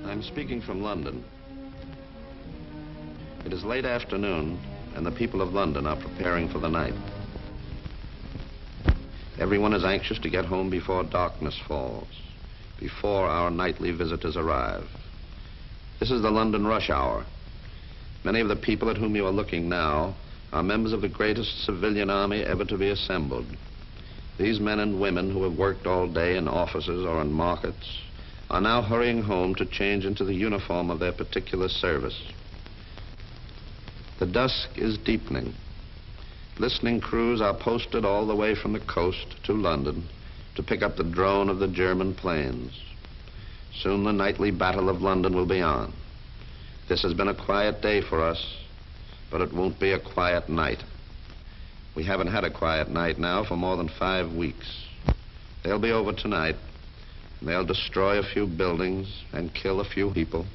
I'm speaking from London. It is late afternoon, and the people of London are preparing for the night. Everyone is anxious to get home before darkness falls, before our nightly visitors arrive. This is the London rush hour. Many of the people at whom you are looking now are members of the greatest civilian army ever to be assembled. These men and women who have worked all day in offices or in markets are now hurrying home to change into the uniform of their particular service. The dusk is deepening. Listening crews are posted all the way from the coast to London to pick up the drone of the German planes. Soon the nightly battle of London will be on. This has been a quiet day for us, but it won't be a quiet night. We haven't had a quiet night now for more than 5 weeks. They'll be over tonight. They'll destroy a few buildings and kill a few people,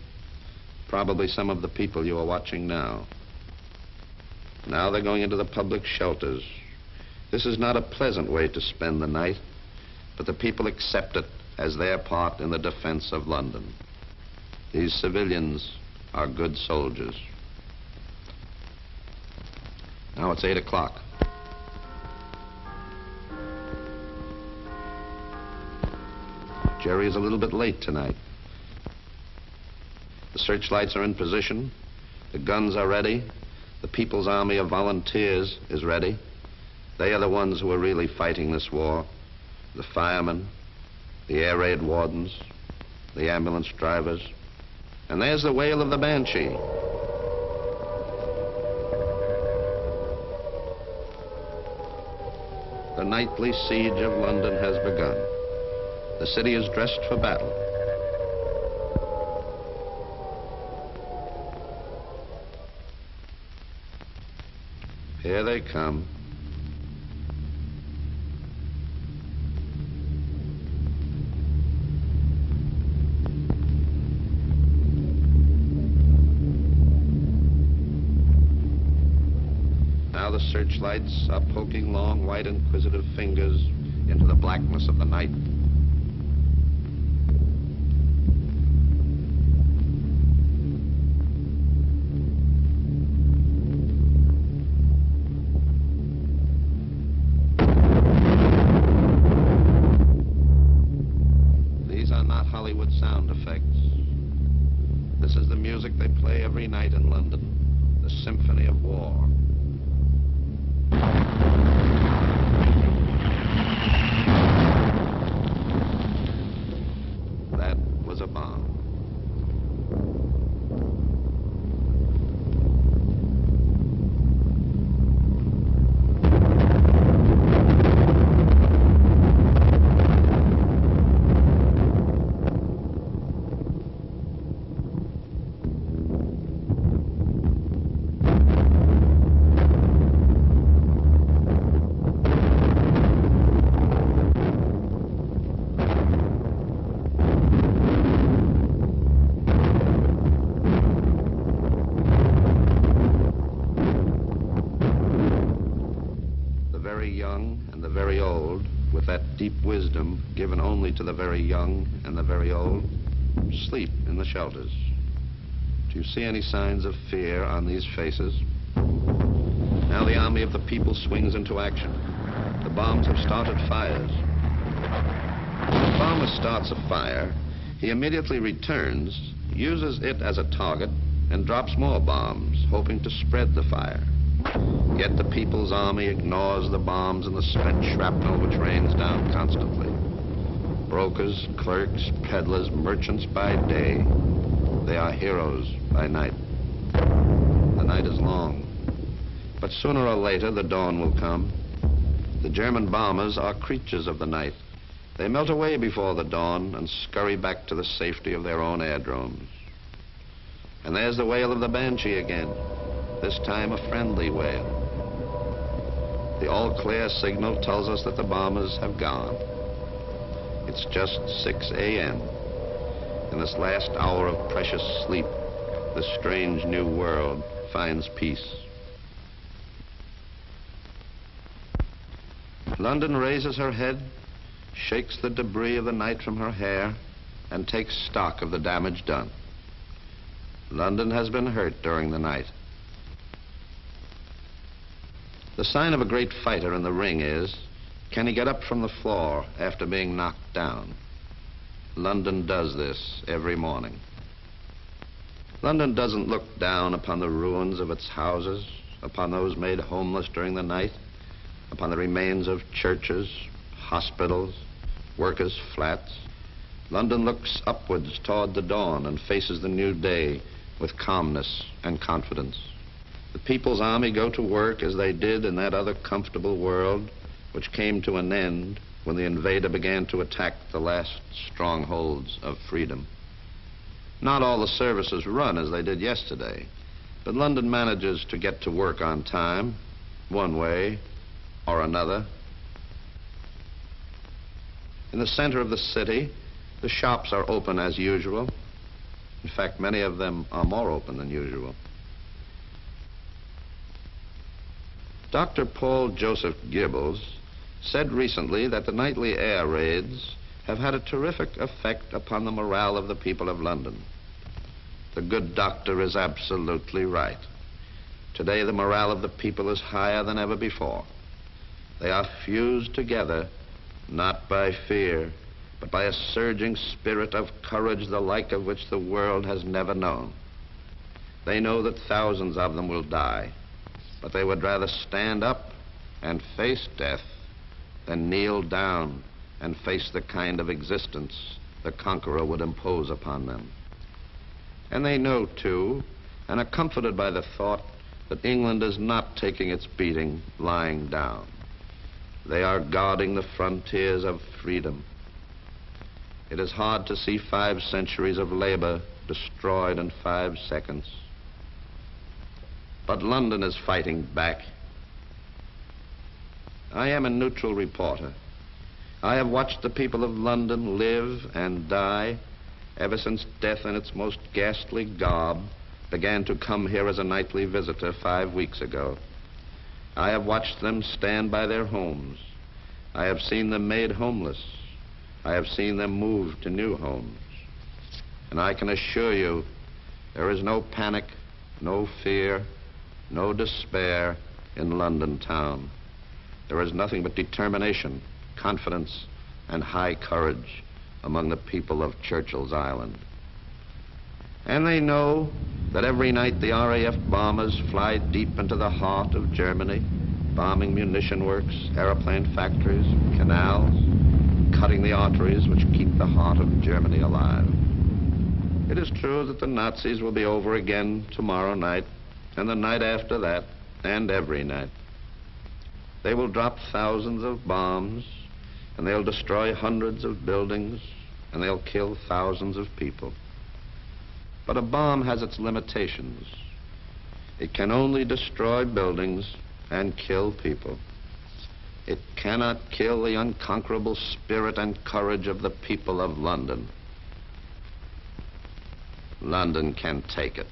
probably some of the people you are watching now. Now they're going into the public shelters. This is not a pleasant way to spend the night, but the people accept it as their part in the defense of London. These civilians are good soldiers. Now it's 8 o'clock. Jerry is a little bit late tonight. The searchlights are in position. The guns are ready. The People's Army of Volunteers is ready. They are the ones who are really fighting this war. The firemen, the air raid wardens, the ambulance drivers. And there's the wail of the banshee. The nightly siege of London has begun. The city is dressed for battle. Here they come. Now the searchlights are poking long, white, inquisitive fingers into the blackness of the night. Hollywood sound effects. This is the music they play every night in London, the Symphony of War. That was a bomb. Deep wisdom given only to the very young and the very old sleep in the shelters. Do you see any signs of fear on these faces? Now the army of the people swings into action. The bombs have started fires. When the bomber starts a fire, he immediately returns, uses it as a target, and drops more bombs, hoping to spread the fire. Yet the People's Army ignores the bombs and the spent shrapnel which rains down constantly. Brokers, clerks, peddlers, merchants by day, they are heroes by night. The night is long, but sooner or later the dawn will come. The German bombers are creatures of the night. They melt away before the dawn and scurry back to the safety of their own aerodromes. And there's the wail of the banshee again, this time a friendly wail. The all-clear signal tells us that the bombers have gone. It's just 6 a.m. In this last hour of precious sleep, the strange new world finds peace. London raises her head, shakes the debris of the night from her hair, and takes stock of the damage done. London has been hurt during the night. The sign of a great fighter in the ring is, can he get up from the floor after being knocked down? London does this every morning. London doesn't look down upon the ruins of its houses, upon those made homeless during the night, upon the remains of churches, hospitals, workers' flats. London looks upwards toward the dawn and faces the new day with calmness and confidence. The People's Army go to work as they did in that other comfortable world which came to an end when the invader began to attack the last strongholds of freedom. Not all the services run as they did yesterday, but London manages to get to work on time, one way or another. In the center of the city, the shops are open as usual. In fact, many of them are more open than usual. Dr. Paul Joseph Gibbles said recently that the nightly air raids have had a terrific effect upon the morale of the people of London. The good doctor is absolutely right. Today, the morale of the people is higher than ever before. They are fused together, not by fear, but by a surging spirit of courage, the like of which the world has never known. They know that thousands of them will die, but they would rather stand up and face death than kneel down and face the kind of existence the conqueror would impose upon them. And they know, too, and are comforted by the thought that England is not taking its beating lying down. They are guarding the frontiers of freedom. It is hard to see 5 centuries of labor destroyed in 5 seconds. But London is fighting back. I am a neutral reporter. I have watched the people of London live and die ever since death in its most ghastly garb began to come here as a nightly visitor 5 weeks ago. I have watched them stand by their homes. I have seen them made homeless. I have seen them move to new homes. And I can assure you, there is no panic, no fear, no despair in London town. There is nothing but determination, confidence, and high courage among the people of Churchill's Island. And they know that every night the RAF bombers fly deep into the heart of Germany, bombing munition works, airplane factories, canals, cutting the arteries which keep the heart of Germany alive. It is true that the Nazis will be over again tomorrow night, and the night after that, and every night. They will drop thousands of bombs, and they'll destroy hundreds of buildings, and they'll kill thousands of people. But a bomb has its limitations. It can only destroy buildings and kill people. It cannot kill the unconquerable spirit and courage of the people of London. London can take it.